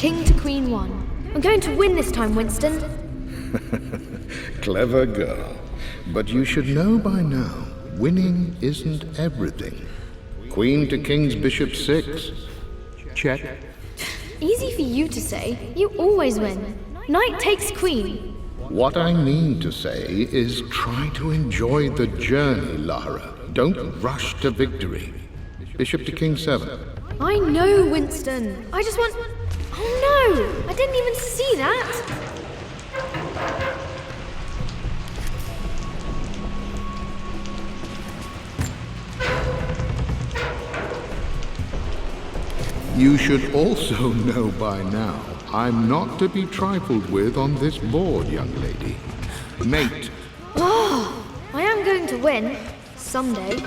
king to queen 1. I'm going to win this time, Winston. Clever girl. But you should know by now, winning isn't everything. Queen to king's bishop 6. Check. Easy for you to say. You always win. Knight takes queen. What I mean to say is try to enjoy the journey, Lara. Don't rush to victory. Bishop to king 7. I know, Winston. I just want... Oh no! I didn't even see that! You should also know by now, I'm not to be trifled with on this board, young lady. Mate. Oh, I am going to win. Someday.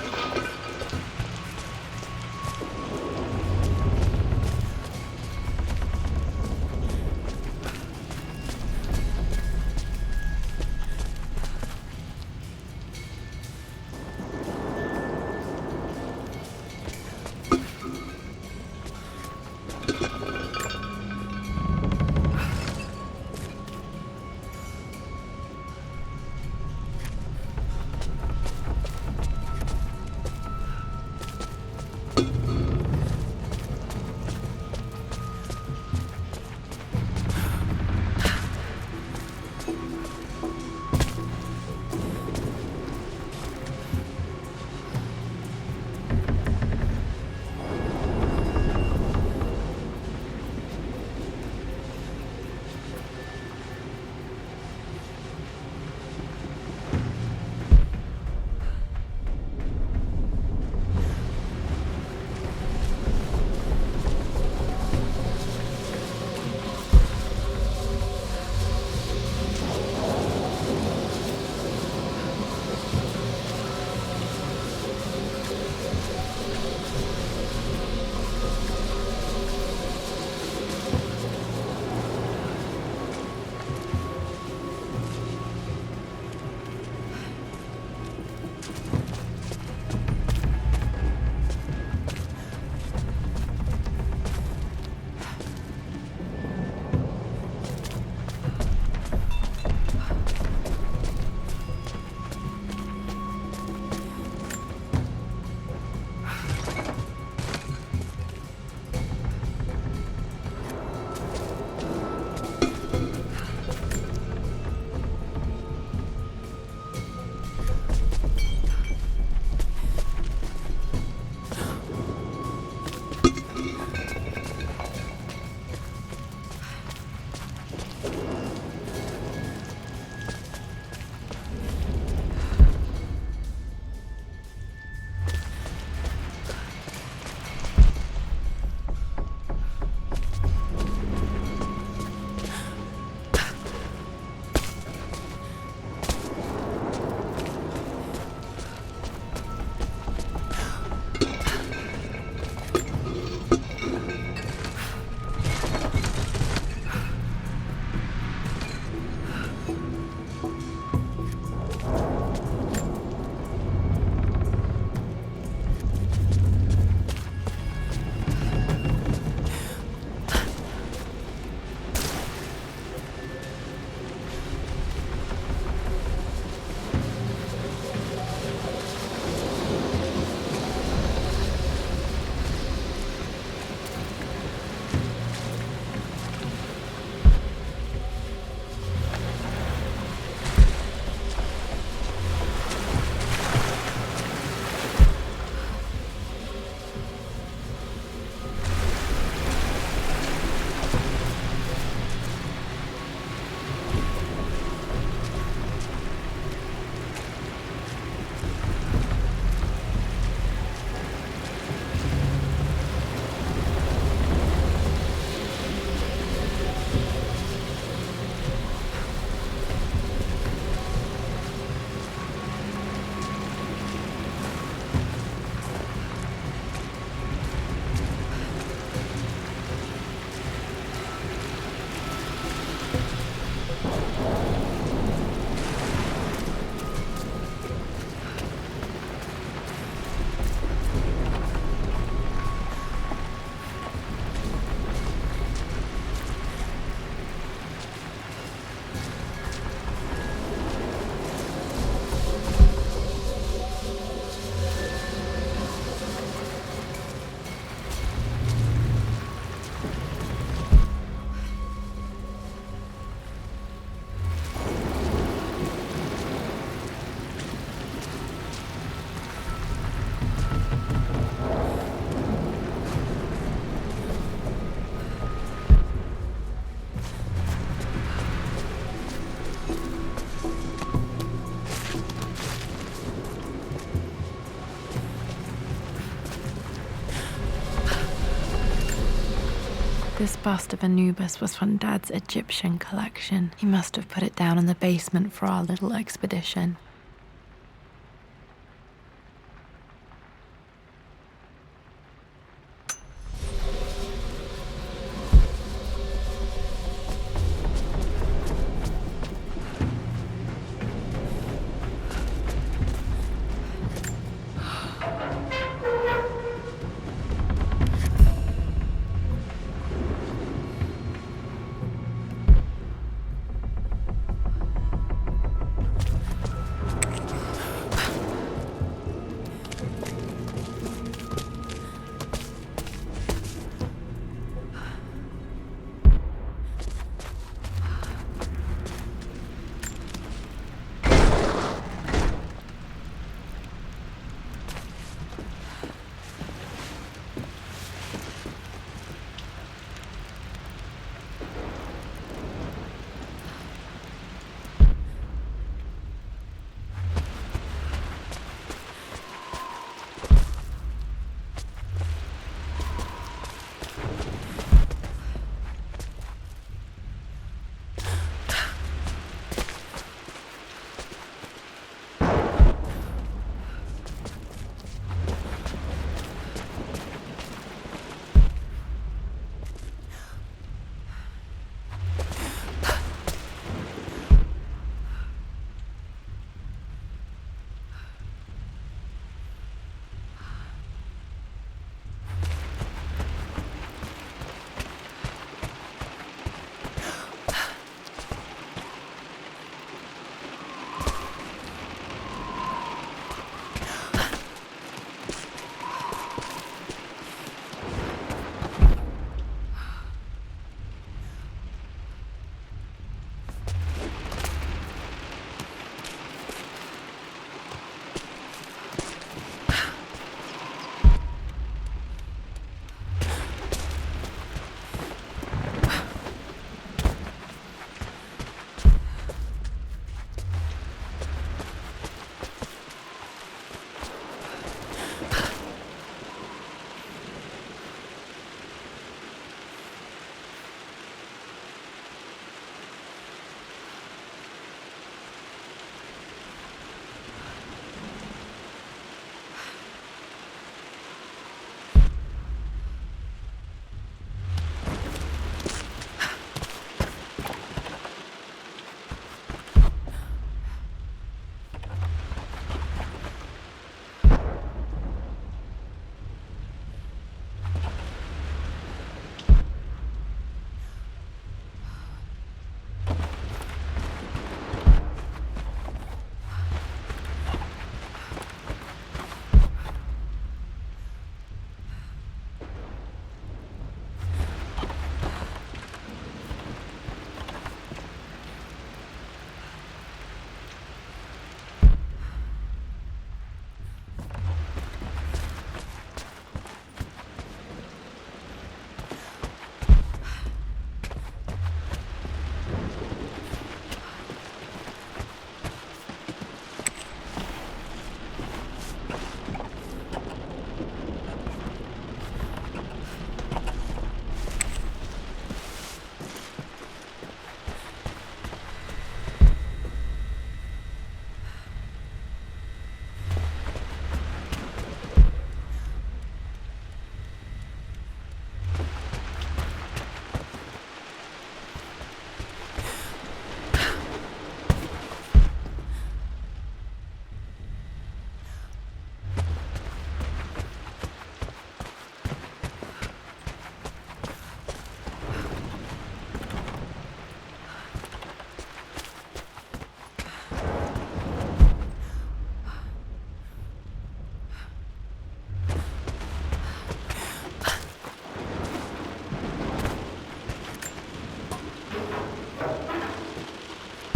This bust of Anubis was from Dad's Egyptian collection. He must have put it down in the basement for our little expedition.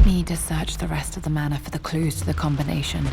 Need to search the rest of the manor for the clues to the combination.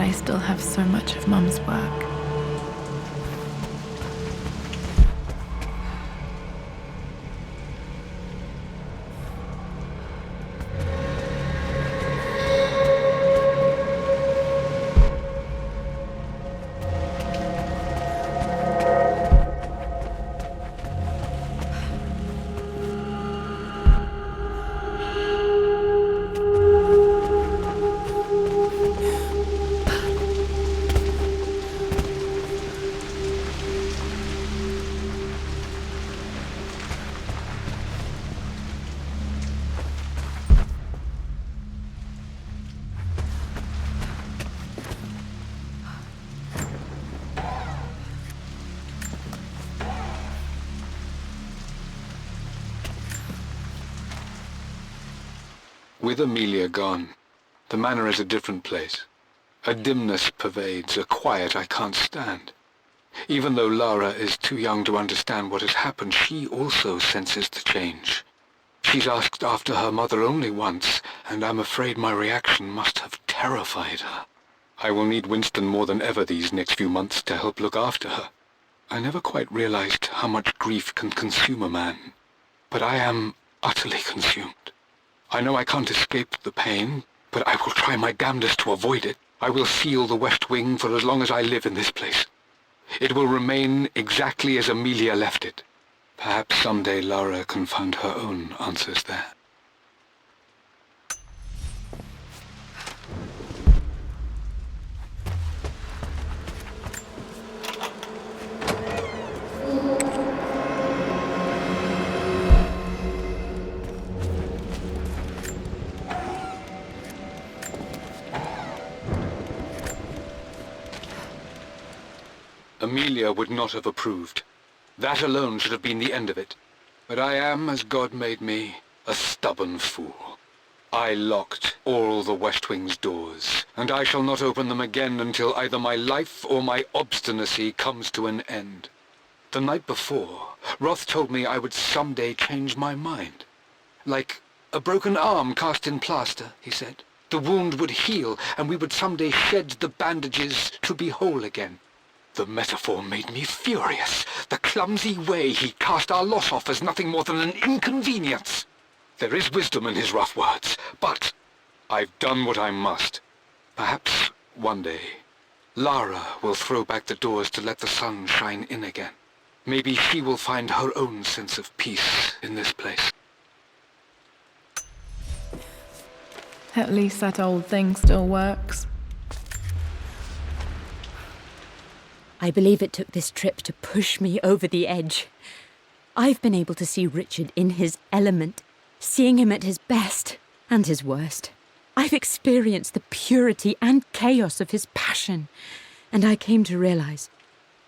I still have so much of Mum's work. With Amelia gone, the manor is a different place. A dimness pervades, a quiet I can't stand. Even though Lara is too young to understand what has happened, she also senses the change. She's asked after her mother only once, and I'm afraid my reaction must have terrified her. I will need Winston more than ever these next few months to help look after her. I never quite realized how much grief can consume a man, but I am utterly consumed. I know I can't escape the pain, but I will try my damnedest to avoid it. I will seal the West Wing for as long as I live in this place. It will remain exactly as Amelia left it. Perhaps someday Lara can find her own answers there. Amelia would not have approved. That alone should have been the end of it. But I am, as God made me, a stubborn fool. I locked all the West Wing's doors, and I shall not open them again until either my life or my obstinacy comes to an end. The night before, Roth told me I would someday change my mind. Like a broken arm cast in plaster, he said. The wound would heal, and we would someday shed the bandages to be whole again. The metaphor made me furious. The clumsy way he cast our loss off as nothing more than an inconvenience. There is wisdom in his rough words, but I've done what I must. Perhaps one day, Lara will throw back the doors to let the sun shine in again. Maybe she will find her own sense of peace in this place. At least that old thing still works. I believe it took this trip to push me over the edge. I've been able to see Richard in his element, seeing him at his best and his worst. I've experienced the purity and chaos of his passion, and I came to realize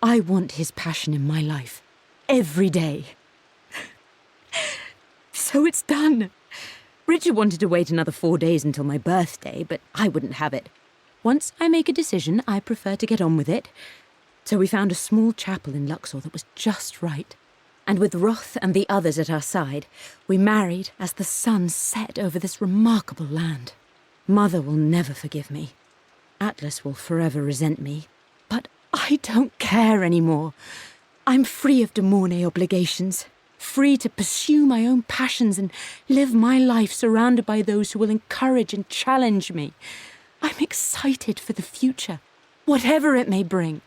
I want his passion in my life every day. So it's done. Richard wanted to wait another 4 days until my birthday, but I wouldn't have it. Once I make a decision, I prefer to get on with it. So we found a small chapel in Luxor that was just right. And with Roth and the others at our side, we married as the sun set over this remarkable land. Mother will never forgive me. Atlas will forever resent me. But I don't care anymore. I'm free of de Mornay obligations, free to pursue my own passions and live my life surrounded by those who will encourage and challenge me. I'm excited for the future, whatever it may bring.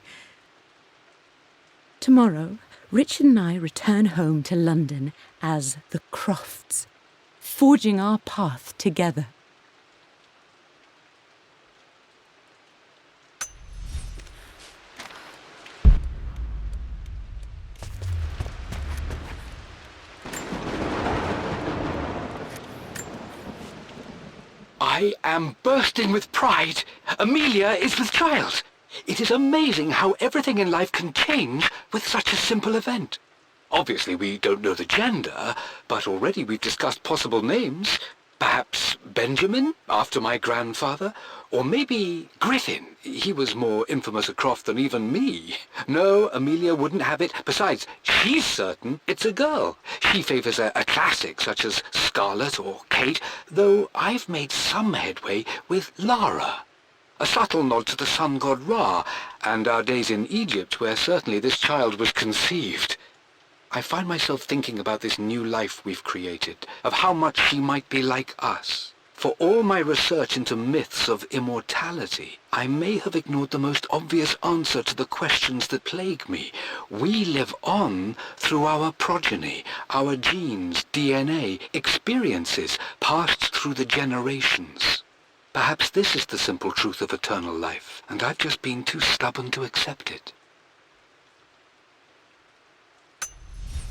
Tomorrow, Richard and I return home to London as the Crofts, forging our path together. I am bursting with pride. Amelia is with child. It is amazing how everything in life can change with such a simple event. Obviously, we don't know the gender, but already we've discussed possible names. Perhaps Benjamin, after my grandfather, or maybe Griffin. He was more infamous at Croft than even me. No, Amelia wouldn't have it. Besides, she's certain it's a girl. She favors a classic such as Scarlet or Kate, though I've made some headway with Lara. A subtle nod to the sun god Ra, and our days in Egypt, where certainly this child was conceived. I find myself thinking about this new life we've created, of how much she might be like us. For all my research into myths of immortality, I may have ignored the most obvious answer to the questions that plague me. We live on through our progeny, our genes, DNA, experiences passed through the generations. Perhaps this is the simple truth of eternal life, and I've just been too stubborn to accept it.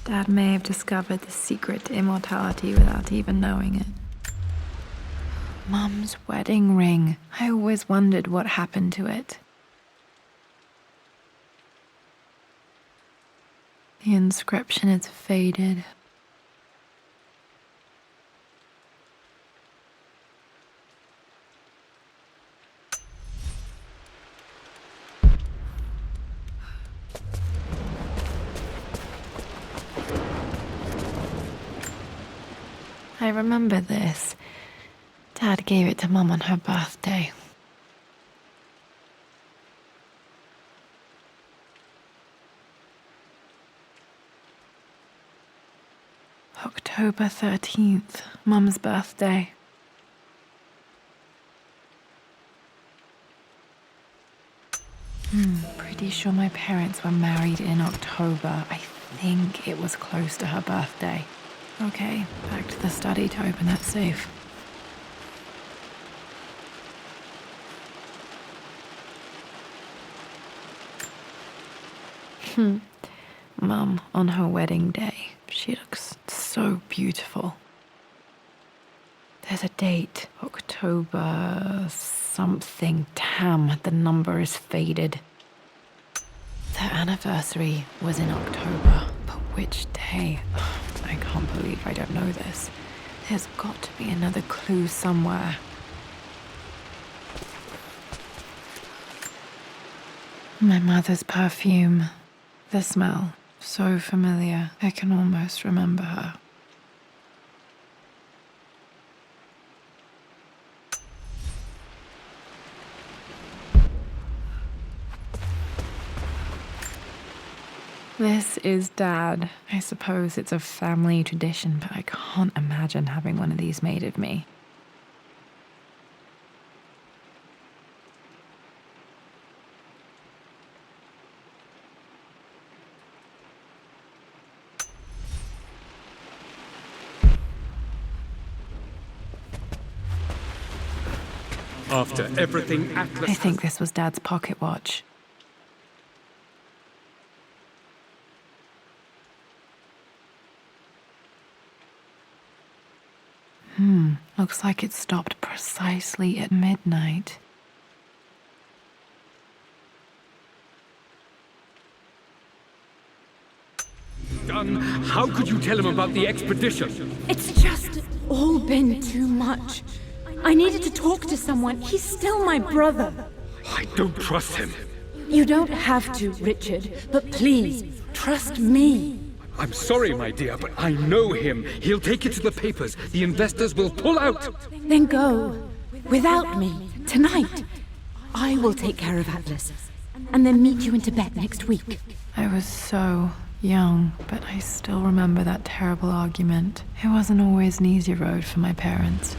Dad may have discovered the secret to immortality without even knowing it. Mum's wedding ring. I always wondered what happened to it. The inscription is faded. I remember this. Dad gave it to Mum on her birthday. October 13th, Mum's birthday. Pretty sure my parents were married in October. I think it was close to her birthday. Okay, back to the study to open that safe. Mum on her wedding day. She looks so beautiful. There's a date, October something. Damn, the number is faded. Their anniversary was in October, but which day? I can't believe I don't know this. There's got to be another clue somewhere. My mother's perfume. The smell, so familiar, I can almost remember her. This is Dad. I suppose it's a family tradition, but I can't imagine having one of these made of me. After everything Atlas... I think this was Dad's pocket watch. Looks like it stopped precisely at midnight. Done. How could you tell him about the expedition? It's just all been too much. I needed to talk to someone. He's still my brother. I don't trust him. You don't have to, Richard, but please, trust me. I'm sorry, my dear, but I know him. He'll take it to the papers. The investors will pull out. Then go. Without me. Tonight. I will take care of Atlas. And then meet you in Tibet next week. I was so young, but I still remember that terrible argument. It wasn't always an easy road for my parents.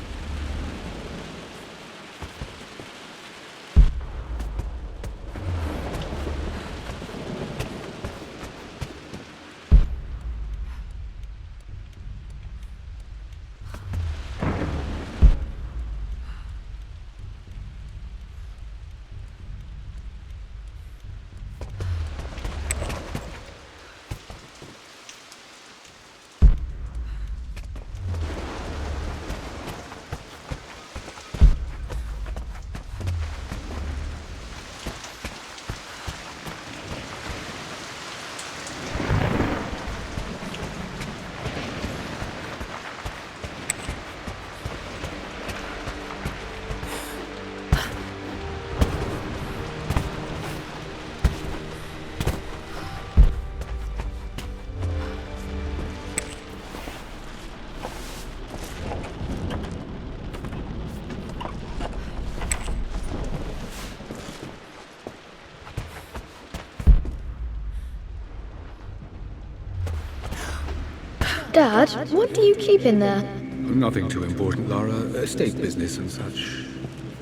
Dad, what do you keep in there? Nothing too important, Lara. Estate business and such.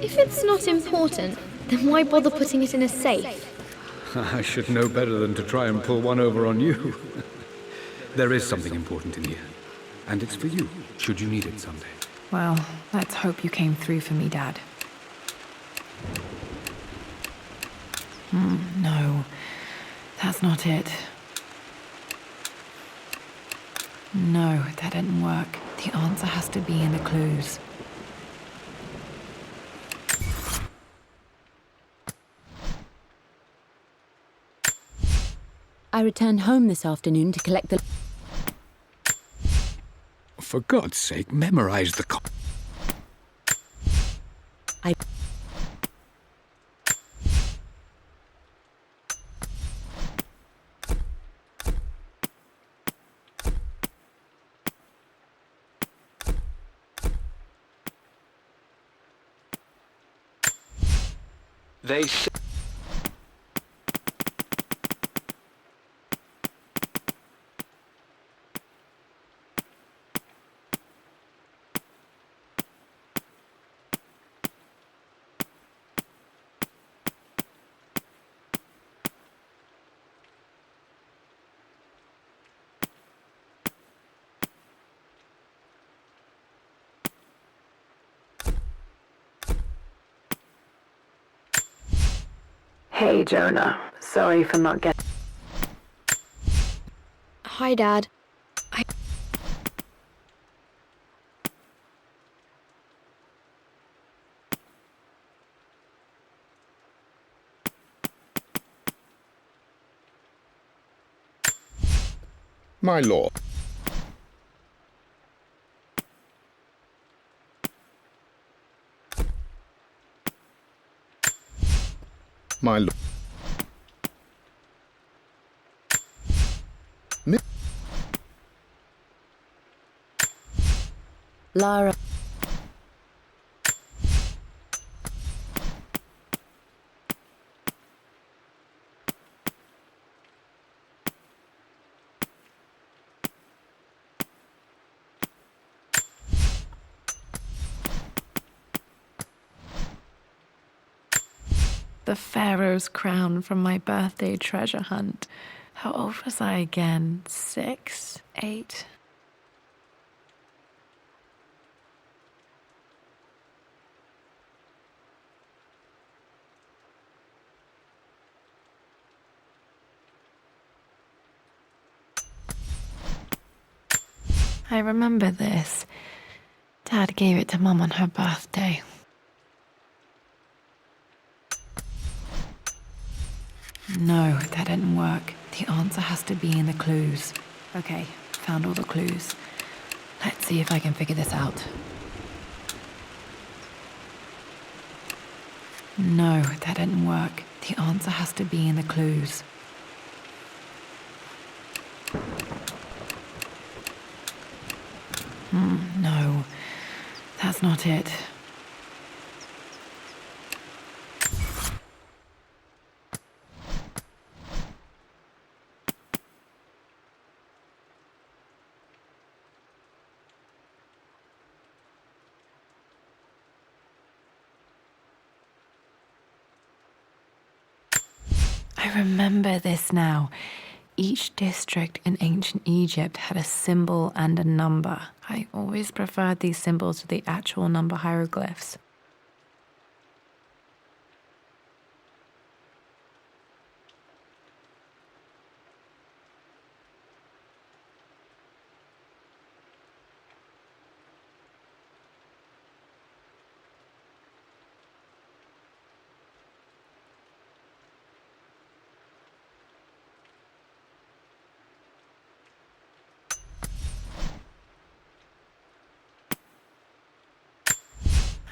If it's not important, then why bother putting it in a safe? I should know better than to try and pull one over on you. There is something important in here. And it's for you, should you need it someday. Well, let's hope you came through for me, Dad. No, that's not it. No, that didn't work. The answer has to be in the clues. I returned home this afternoon to collect the... For God's sake, memorize the I... They say Hey, Jonah. Sorry for not getting... Hi, Dad. My lord. My lord. Lara... The Pharaoh's crown from my birthday treasure hunt. How old was I again? 6? 8? I remember this. Dad gave it to Mum on her birthday. No, that didn't work. The answer has to be in the clues. Okay, found all the clues. Let's see if I can figure this out. No, that didn't work. The answer has to be in the clues. No, that's not it. I remember this now. Each district in ancient Egypt had a symbol and a number. I always preferred these symbols to the actual number hieroglyphs.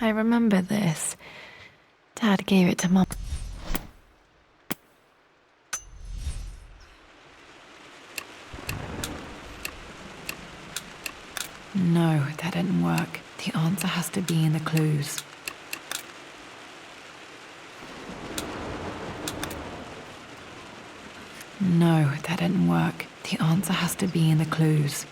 I remember this. Dad gave it to Mum. No, that didn't work. The answer has to be in the clues. No, that didn't work. The answer has to be in the clues.